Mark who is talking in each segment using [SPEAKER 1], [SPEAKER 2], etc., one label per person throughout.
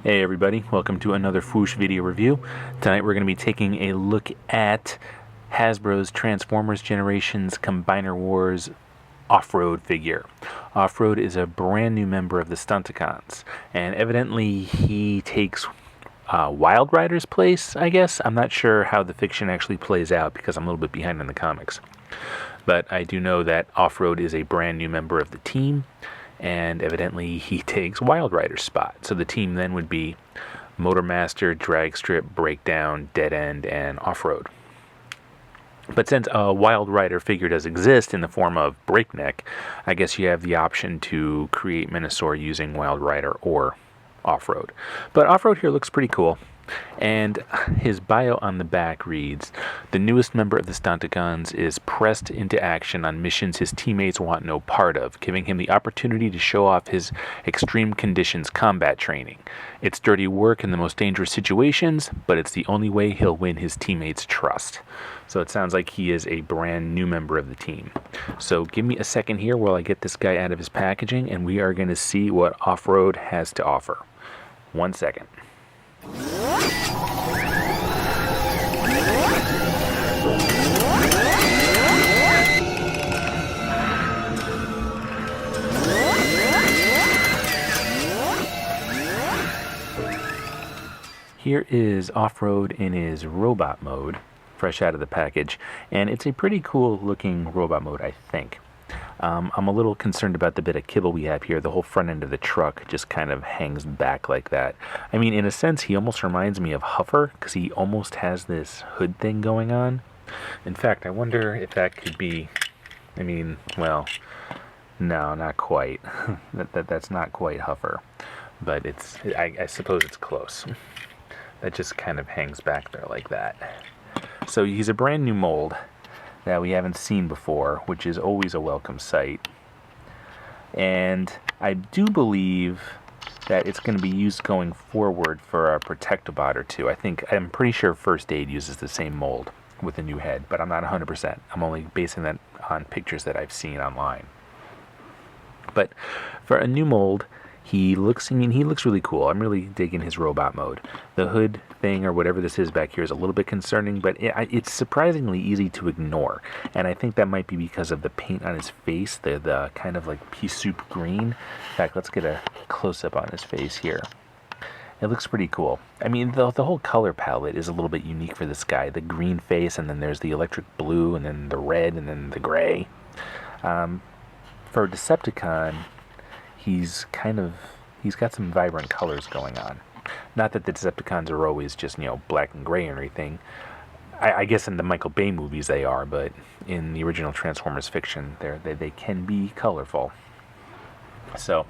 [SPEAKER 1] Hey everybody, welcome to another Fwoosh video review. Tonight we're going to be taking a look at Hasbro's Transformers Generations Combiner Wars Offroad figure. Offroad is a brand new member of the Stunticons, and evidently he takes Wild Rider's place, I guess. I'm not sure how the fiction actually plays out because I'm a little bit behind in the comics. But I do know that Offroad is a brand new member of the team, and evidently he takes Wild Rider's spot. So the team then would be Motormaster, Dragstrip, Breakdown, Dead End, and Offroad. But since a Wild Rider figure does exist in the form of Breakneck, I guess you have the option to create Menasor using Wild Rider or Offroad. But Offroad here looks pretty cool. And his bio on the back reads, "The newest member of the Stunticons is pressed into action on missions his teammates want no part of, giving him the opportunity to show off his extreme conditions combat training. It's dirty work in the most dangerous situations, but it's the only way he'll win his teammates' trust." So it sounds like he is a brand new member of the team. So give me a second here while I get this guy out of his packaging, and we are going to see what Offroad has to offer. 1 second. Here is Offroad in his robot mode, fresh out of the package, and it's a pretty cool looking robot mode, I think. I'm a little concerned about the bit of kibble we have here. The whole front end of the truck just kind of hangs back like that. I mean, in a sense, he almost reminds me of Huffer, because he almost has this hood thing going on. In fact, I wonder if that could be, I mean, well, no, not quite. That's not quite Huffer, but I suppose it's close. That just kind of hangs back there like that. So he's a brand new mold that we haven't seen before, which is always a welcome sight. And I do believe that it's going to be used going forward for a Protectobot or two. I'm pretty sure First Aid uses the same mold with a new head, but I'm not 100%. I'm only basing that on pictures that I've seen online. But for a new mold, he looks really cool. I'm really digging his robot mode. The hood thing, or whatever this is back here, is a little bit concerning, but it's surprisingly easy to ignore. And I think that might be because of the paint on his face, the kind of like pea soup green. In fact, let's get a close-up on his face here. It looks pretty cool. I mean, the whole color palette is a little bit unique for this guy. The green face, and then there's the electric blue, and then the red, and then the gray. For a Decepticon, he's got some vibrant colors going on. Not that the Decepticons are always just, black and gray or anything. I guess in the Michael Bay movies they are, but in the original Transformers fiction, they can be colorful. So,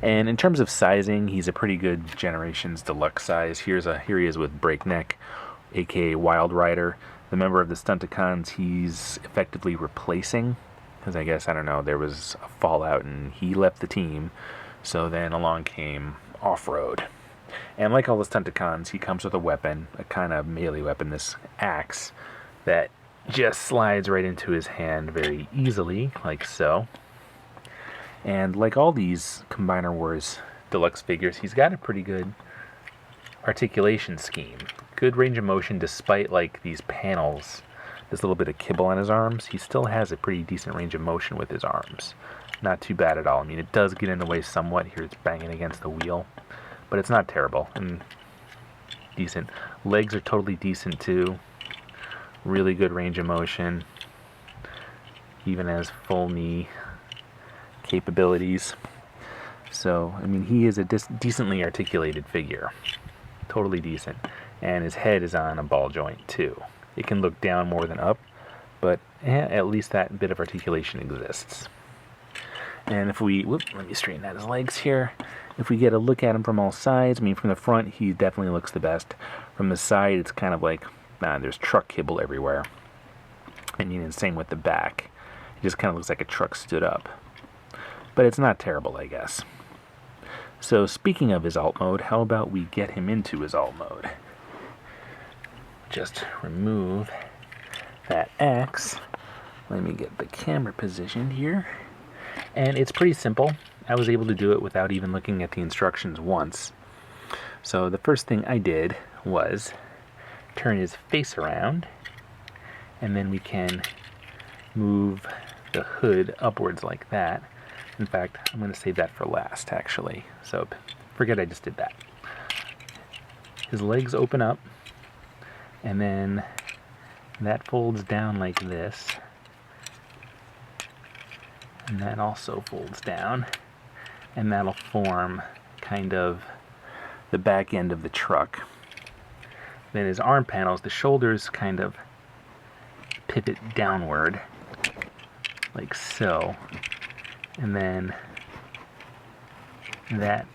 [SPEAKER 1] and in terms of sizing, he's a pretty good Generations Deluxe size. Here he is with Breakneck, aka Wild Rider, the member of the Stunticons he's effectively replacing. Because I guess, I don't know, there was a fallout and he left the team. So then along came Offroad. And like all the Stunticons, he comes with a weapon, a kind of melee weapon, this axe, that just slides right into his hand very easily, like so. And like all these Combiner Wars Deluxe figures, he's got a pretty good articulation scheme. Good range of motion despite like these panels. This little bit of kibble on his arms, he still has a pretty decent range of motion with his arms. Not too bad at all. I mean, it does get in the way somewhat. Here it's banging against the wheel, but it's not terrible and decent. Legs are totally decent too. Really good range of motion. Even has full knee capabilities. So, I mean, he is a decently articulated figure. Totally decent. And his head is on a ball joint too. It can look down more than up, but at least that bit of articulation exists. And if we, let me straighten out his legs here. If we get a look at him from all sides, I mean, from the front, he definitely looks the best. From the side, it's kind of like, there's truck kibble everywhere. I mean, and same with the back. It just kind of looks like a truck stood up. But it's not terrible, I guess. So speaking of his alt mode, how about we get him into his alt mode? Just remove that axe. Let me get the camera positioned here. And it's pretty simple. I was able to do it without even looking at the instructions once. So the first thing I did was turn his face around, and then we can move the hood upwards like that. In fact, I'm going to save that for last, actually. So forget I just did that. His legs open up, and then that folds down like this. And that also folds down. And that'll form kind of the back end of the truck. Then his arm panels, the shoulders kind of pivot downward, like so. And then that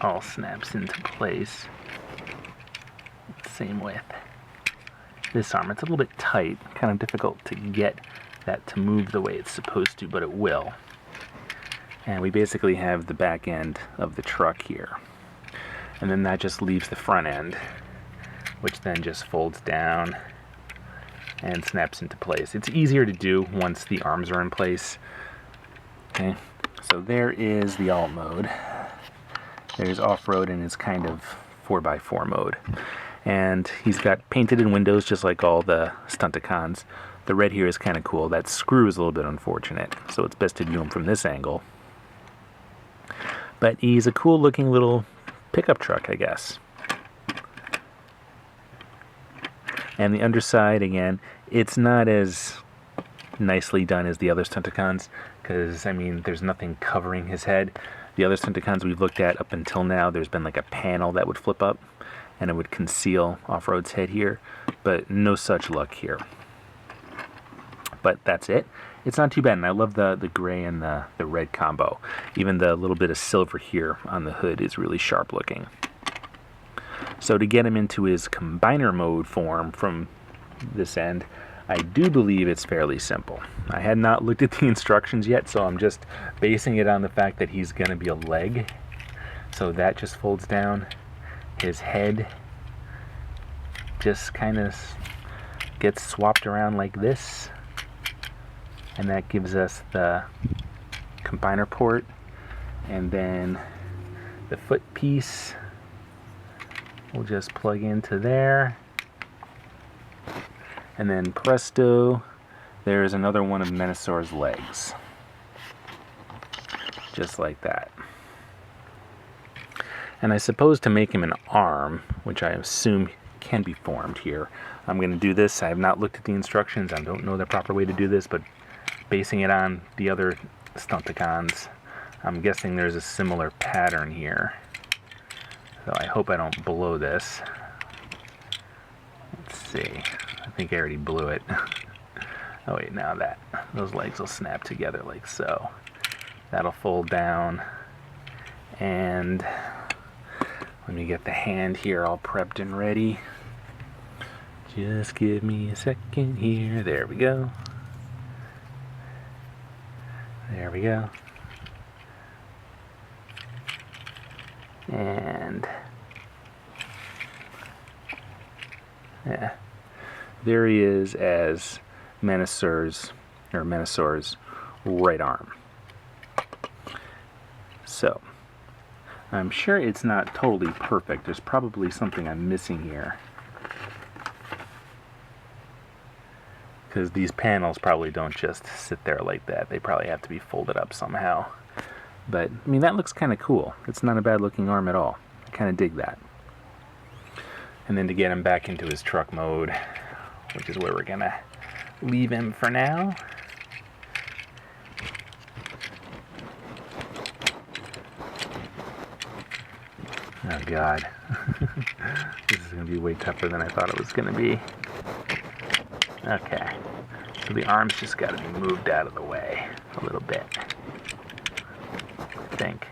[SPEAKER 1] all snaps into place. Same with this arm. It's a little bit tight, kind of difficult to get that to move the way it's supposed to, but it will. And we basically have the back end of the truck here. And then that just leaves the front end, which then just folds down and snaps into place. It's easier to do once the arms are in place. Okay, so there is the alt mode. There's off-road in his kind of 4x4 mode. And he's got painted in windows just like all the Stunticons. The red here is kind of cool. That screw is a little bit unfortunate, so it's best to view him from this angle. But he's a cool looking little pickup truck, I guess. And the underside, again, it's not as nicely done as the other Stunticons, because, I mean, there's nothing covering his head. The other Stunticons we've looked at up until now, there's been like a panel that would flip up, and it would conceal Off-Road's head here, but no such luck here. But that's it. It's not too bad, and I love the gray and the red combo. Even the little bit of silver here on the hood is really sharp looking. So to get him into his combiner mode form from this end, I do believe it's fairly simple. I had not looked at the instructions yet, so I'm just basing it on the fact that he's going to be a leg. So that just folds down. His head just kind of gets swapped around like this. And that gives us the combiner port. And then the foot piece will just plug into there. And then presto, there's another one of Menassor's legs. Just like that. And I suppose to make him an arm, which I assume can be formed here, I'm going to do this. I have not looked at the instructions. I don't know the proper way to do this, but basing it on the other Stunticons, I'm guessing there's a similar pattern here. So I hope I don't blow this. Let's see. I think I already blew it. Oh wait, now those legs will snap together like so. That'll fold down. And let me get the hand here all prepped and ready. Just give me a second here. There we go. There we go. And yeah, there he is as Menassor's right arm. So I'm sure it's not totally perfect. There's probably something I'm missing here, because these panels probably don't just sit there like that. They probably have to be folded up somehow. But, I mean, that looks kind of cool. It's not a bad looking arm at all. I kind of dig that. And then to get him back into his truck mode, which is where we're going to leave him for now. Oh, God. This is going to be way tougher than I thought it was going to be. Okay. So the arm's just got to be moved out of the way a little bit. I think.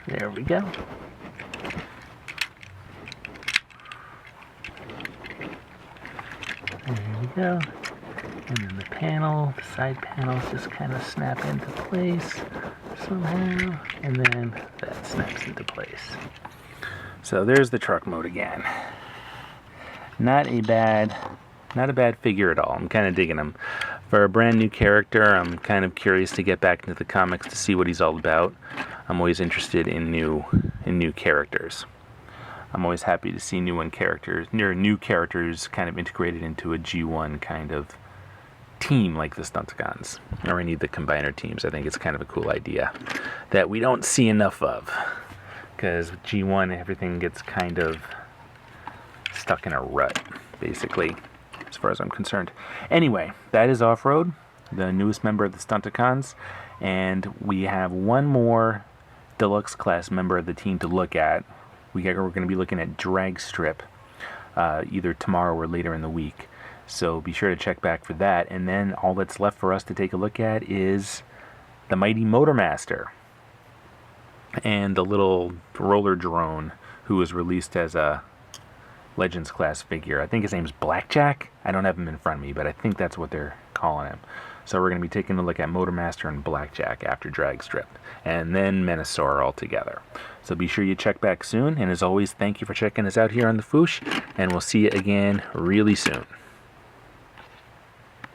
[SPEAKER 1] There we go. There we go. And then the panel, the side panels just kind of snap into place somehow. And then that snaps into place. So there's the truck mode again. Not a bad not a bad figure at all. I'm kind of digging him. For a brand new character, I'm kind of curious to get back into the comics to see what he's all about. I'm always interested in new characters. I'm always happy to see new characters kind of integrated into a G1 kind of team like the Stunticons, or any of the combiner teams. I think it's kind of a cool idea that we don't see enough of, because with G1 everything gets kind of stuck in a rut, basically, as far as I'm concerned. Anyway, that is Offroad, the newest member of the Stunticons, and we have one more deluxe class member of the team to look at. We're going to be looking at Drag Strip either tomorrow or later in the week. So be sure to check back for that. And then all that's left for us to take a look at is the Mighty Motormaster and the little roller drone who was released as a Legends class figure. I think his name's Blackjack. I don't have him in front of me, but I think that's what they're calling him. So we're going to be taking a look at Motormaster and Blackjack after Drag Strip, and then Menasor all together. So be sure you check back soon, and as always, thank you for checking us out here on the Foosh, and we'll see you again really soon.